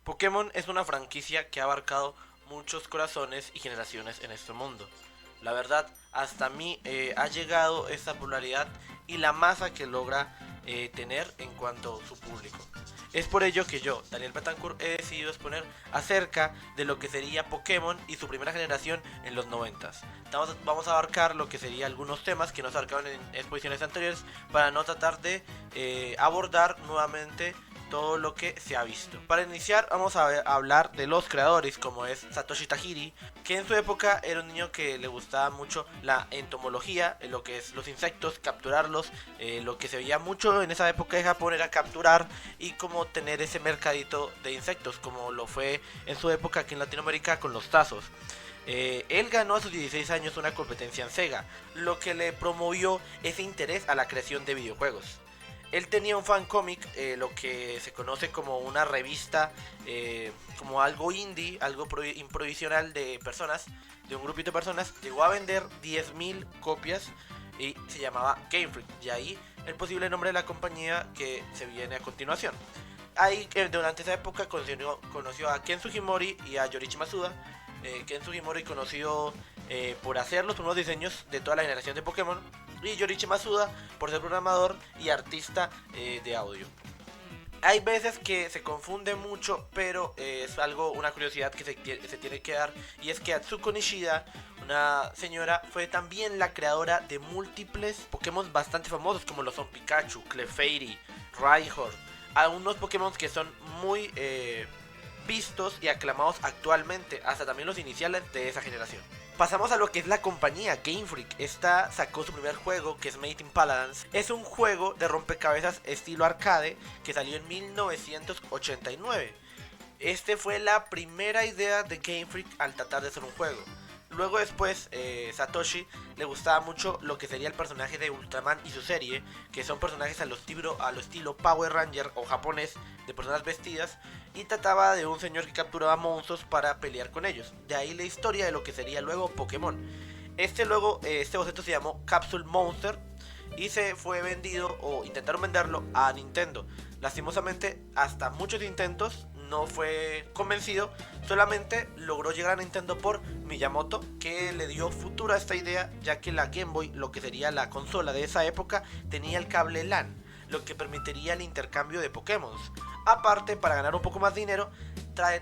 Pokémon es una franquicia que ha abarcado muchos corazones y generaciones en este mundo. La verdad, hasta mí ha llegado esta popularidad y la masa que logra tener en cuanto a su público. Es por ello que yo, Daniel Betancourt, he decidido exponer acerca de lo que sería Pokémon y su primera generación en los 90. Vamos a abarcar lo que sería algunos temas que no se abarcaron en exposiciones anteriores para no tratar de abordar nuevamente todo lo que se ha visto. Para iniciar vamos a hablar de los creadores, como es Satoshi Tajiri, que en su época era un niño que le gustaba mucho la entomología, lo que es los insectos, capturarlos. Lo que se veía mucho en esa época de Japón era capturar y como tener ese mercadito de insectos, como lo fue en su época aquí en Latinoamérica con los tazos. Él ganó a sus 16 años una competencia en Sega, lo que le promovió ese interés a la creación de videojuegos. Él tenía un fan cómic, lo que se conoce como una revista, como algo indie, algo improvisional de personas, de un grupito de personas. Llegó a vender 10.000 copias y se llamaba Game Freak. Y ahí el posible nombre de la compañía que se viene a continuación. Ahí durante esa época conoció a Ken Sugimori y a Yorichi Masuda. Ken Sugimori conocido por hacer los primeros diseños de toda la generación de Pokémon, y Yorichi Masuda por ser programador y artista de audio. Hay veces que se confunde mucho, pero es una curiosidad que se tiene que dar, y es que Atsuko Nishida, una señora, fue también la creadora de múltiples Pokémon bastante famosos, como lo son Pikachu, Clefairy, Rhyhorn, algunos Pokémon que son muy vistos y aclamados actualmente, hasta también los iniciales de esa generación. Pasamos a lo que es la compañía Game Freak. Esta sacó su primer juego, que es Made in Paladins. Es un juego de rompecabezas estilo arcade que salió en 1989. Este fue la primera idea de Game Freak al tratar de hacer un juego. Luego después, Satoshi le gustaba mucho lo que sería el personaje de Ultraman y su serie, que son personajes a lo estilo Power Ranger o japonés, de personas vestidas, y trataba de un señor que capturaba monstruos para pelear con ellos. De ahí la historia de lo que sería luego Pokémon. Este boceto se llamó Capsule Monster y se fue vendido, o intentaron venderlo, a Nintendo. Lastimosamente, hasta muchos intentos no fue convencido, solamente logró llegar a Nintendo por Miyamoto, que le dio futuro a esta idea, ya que la Game Boy, lo que sería la consola de esa época, tenía el cable LAN, lo que permitiría el intercambio de Pokémon. Aparte, para ganar un poco más dinero,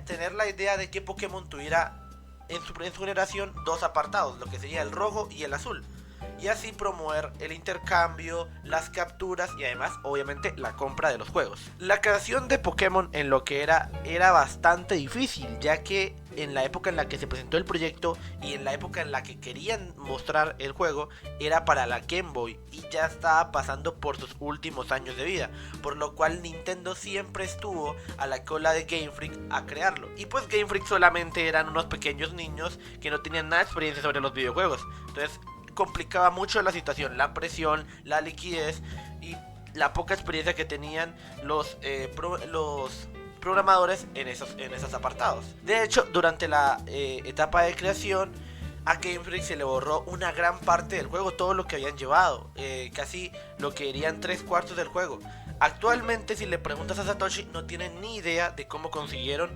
tener la idea de que Pokémon tuviera en su generación dos apartados, lo que sería el rojo y el azul, y así promover el intercambio, las capturas y además obviamente la compra de los juegos. La creación de Pokémon en lo que era bastante difícil, ya que en la época en la que se presentó el proyecto y en la época en la que querían mostrar el juego era para la Game Boy y ya estaba pasando por sus últimos años de vida, por lo cual Nintendo siempre estuvo a la cola de Game Freak a crearlo. Y pues Game Freak solamente eran unos pequeños niños que no tenían nada de experiencia sobre los videojuegos, entonces complicaba mucho la situación, la presión, la liquidez y la poca experiencia que tenían los programadores en esos apartados. De hecho, durante la etapa de creación, a Game Freak se le borró una gran parte del juego, todo lo que habían llevado, casi lo que irían 3/4 del juego. Actualmente, si le preguntas a Satoshi, no tienen ni idea de cómo consiguieron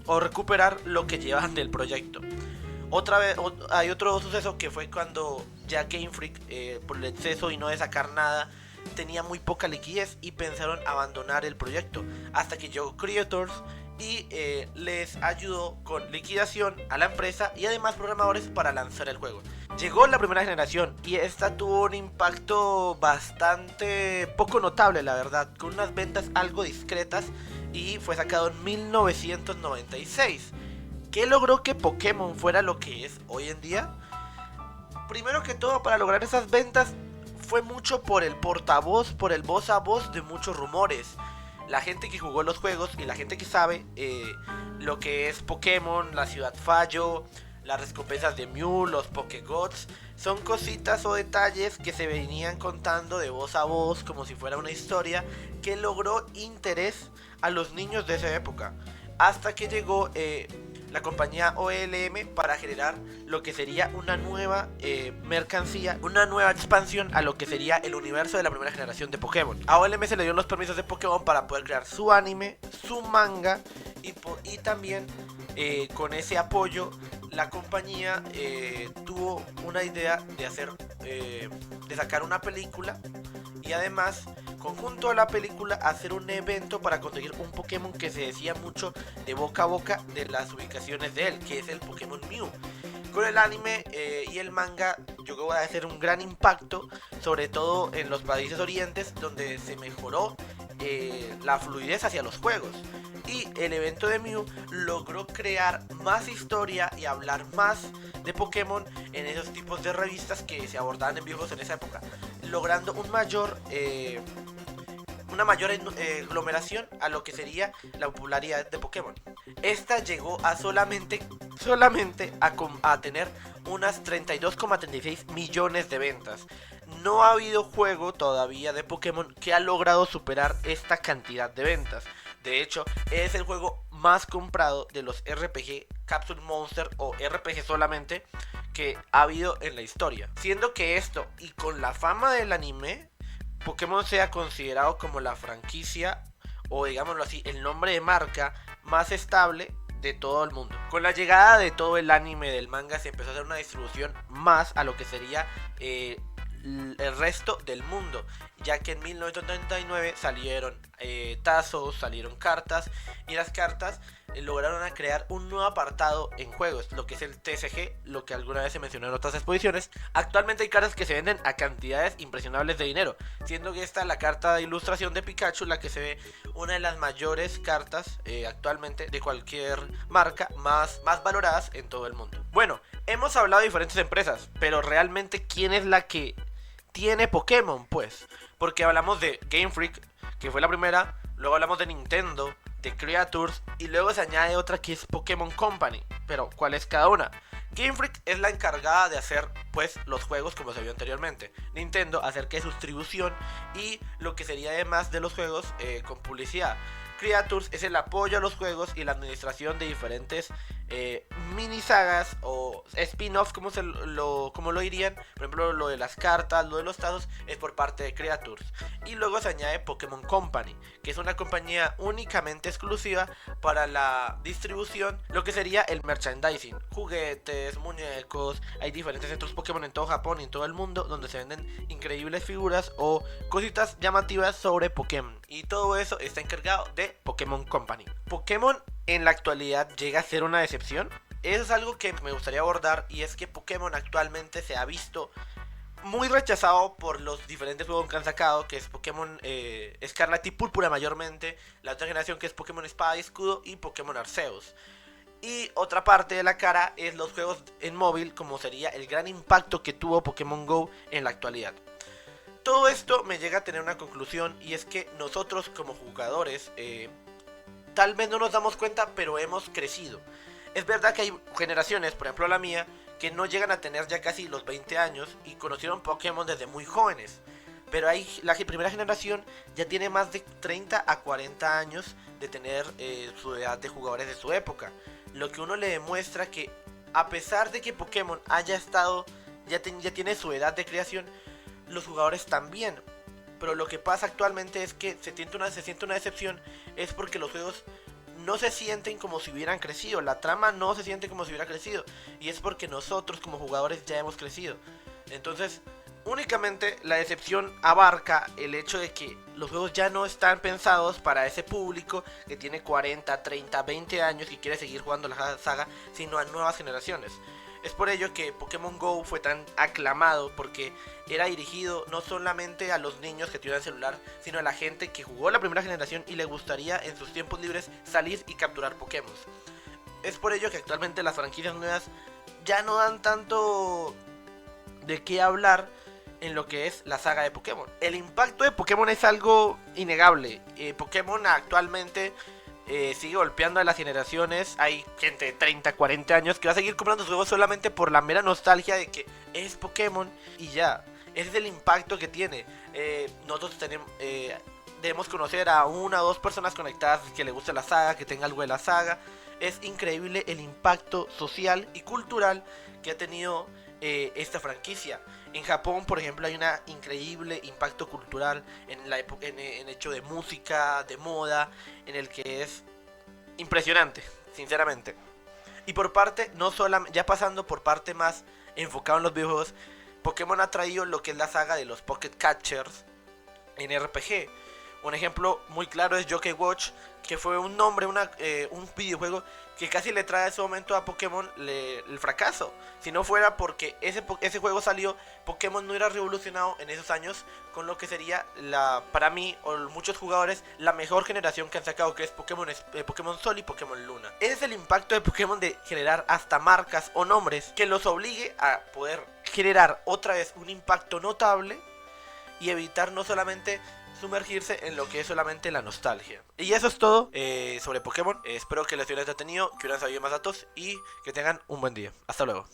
o recuperar lo que llevaban del proyecto. Otra vez hay otro suceso que fue cuando ya Game Freak, por el exceso y no de sacar nada, tenía muy poca liquidez y pensaron abandonar el proyecto, hasta que llegó Creators y les ayudó con liquidación a la empresa y además programadores para lanzar el juego. Llegó la primera generación y esta tuvo un impacto bastante poco notable, la verdad, con unas ventas algo discretas, y fue sacado en 1996. ¿Qué logró que Pokémon fuera lo que es hoy en día? Primero que todo, para lograr esas ventas fue mucho por el portavoz, por el voz a voz de muchos rumores. La gente que jugó los juegos y la gente que sabe lo que es Pokémon, la Ciudad Fallo, las recompensas de Mew, los Pokégods, son cositas o detalles que se venían contando de voz a voz como si fuera una historia que logró interés a los niños de esa época. Hasta que llegó la compañía OLM para generar lo que sería una nueva mercancía, una nueva expansión a lo que sería el universo de la primera generación de Pokémon. A OLM se le dio los permisos de Pokémon para poder crear su anime, su manga y también con ese apoyo la compañía tuvo una idea de sacar una película y además conjunto a la película hacer un evento para conseguir un Pokémon que se decía mucho de boca a boca de las ubicaciones de él, que es el Pokémon Mew. Con el anime y el manga yo creo que va a hacer un gran impacto, sobre todo en los países orientes donde se mejoró la fluidez hacia los juegos. Y el evento de Mew logró crear más historia y hablar más de Pokémon en esos tipos de revistas que se abordaban en videojuegos en esa época, logrando una mayor aglomeración a lo que sería la popularidad de Pokémon. Esta llegó a solamente a tener unas 32,36 millones de ventas. No ha habido juego todavía de Pokémon que ha logrado superar esta cantidad de ventas. De hecho, es el juego más comprado de los RPG Capsule Monster o RPG solamente que ha habido en la historia. Siendo que esto, y con la fama del anime, Pokémon sea considerado como la franquicia, o digámoslo así, el nombre de marca más estable de todo el mundo. Con la llegada de todo el anime del manga se empezó a hacer una distribución más a lo que sería el resto del mundo, ya que en 1939 salieron tazos, salieron cartas, y las cartas lograron a crear un nuevo apartado en juegos, lo que es el TCG, lo que alguna vez se mencionó en otras exposiciones. Actualmente hay cartas que se venden a cantidades impresionables de dinero, siendo que esta es la carta de ilustración de Pikachu, la que se ve una de las mayores cartas actualmente de cualquier marca más valoradas en todo el mundo. Bueno, hemos hablado de diferentes empresas, pero realmente ¿quién es la que tiene Pokémon? Pues, porque hablamos de Game Freak, que fue la primera, luego hablamos de Nintendo, de Creatures, y luego se añade otra que es Pokémon Company. Pero, ¿cuál es cada una? Game Freak es la encargada de hacer pues los juegos como se vio anteriormente. Nintendo acerca de su distribución y lo que sería además de los juegos con publicidad. Creatures es el apoyo a los juegos y la administración de diferentes mini sagas o spin-offs como lo dirían. Por ejemplo, lo de las cartas, lo de los tazos es por parte de Creatures. Y luego se añade Pokémon Company, que es una compañía únicamente exclusiva para la distribución, lo que sería el merchandising, juguetes, muñecos. Hay diferentes centros Pokémon en todo Japón y en todo el mundo donde se venden increíbles figuras o cositas llamativas sobre Pokémon, y todo eso está encargado de Pokémon Company. Pokémon en la actualidad llega a ser una decepción. Eso es algo que me gustaría abordar, y es que Pokémon actualmente se ha visto muy rechazado por los diferentes juegos que han sacado, que es Pokémon Escarlata y Púrpura mayormente, la otra generación que es Pokémon Espada y Escudo y Pokémon Arceus. Y otra parte de la cara es los juegos en móvil, como sería el gran impacto que tuvo Pokémon GO en la actualidad. Todo esto me llega a tener una conclusión, y es que nosotros como jugadores tal vez no nos damos cuenta, pero hemos crecido. Es verdad que hay generaciones, por ejemplo la mía, que no llegan a tener ya casi los 20 años y conocieron Pokémon desde muy jóvenes. Pero la primera generación ya tiene más de 30 a 40 años de tener su edad de jugadores de su época. Lo que uno le demuestra que a pesar de que Pokémon haya estado, ya tiene su edad de creación, los jugadores también. Pero lo que pasa actualmente es que se siente una decepción, es porque los juegos no se sienten como si hubieran crecido, la trama no se siente como si hubiera crecido, y es porque nosotros como jugadores ya hemos crecido. Entonces, únicamente la decepción abarca el hecho de que los juegos ya no están pensados para ese público que tiene 40, 30, 20 años y quiere seguir jugando la saga, sino a nuevas generaciones. Es por ello que Pokémon GO fue tan aclamado, porque era dirigido no solamente a los niños que tuvieran celular, sino a la gente que jugó la primera generación y le gustaría en sus tiempos libres salir y capturar Pokémon. Es por ello que actualmente las franquicias nuevas ya no dan tanto de qué hablar en lo que es la saga de Pokémon. El impacto de Pokémon es algo innegable. Pokémon actualmente sigue golpeando a las generaciones. Hay gente de 30, 40 años que va a seguir comprando sus juegos solamente por la mera nostalgia de que es Pokémon y ya. Ese es el impacto que tiene. Nosotros debemos conocer a una o dos personas conectadas que le guste la saga, que tenga algo de la saga. Es increíble el impacto social y cultural que ha tenido esta franquicia. En Japón, por ejemplo, hay un increíble impacto cultural en hecho de música, de moda, en el que es impresionante, sinceramente. Y por parte, no solamente, ya pasando por parte más enfocado en los videojuegos, Pokémon ha traído lo que es la saga de los Pocket Catchers en RPG. Un ejemplo muy claro es Yokai Watch, que fue un nombre, un videojuego que casi le trae en ese momento a Pokémon el fracaso. Si no fuera porque ese juego salió, Pokémon no hubiera revolucionado en esos años con lo que sería, para mí o muchos jugadores, la mejor generación que han sacado, que es Pokémon Sol y Pokémon Luna. Ese es el impacto de Pokémon, de generar hasta marcas o nombres que los obligue a poder generar otra vez un impacto notable y evitar no solamente sumergirse en lo que es solamente la nostalgia. Y eso es todo sobre Pokémon. Espero que les haya entretenido, que hubieran sabido más datos y que tengan un buen día. Hasta luego.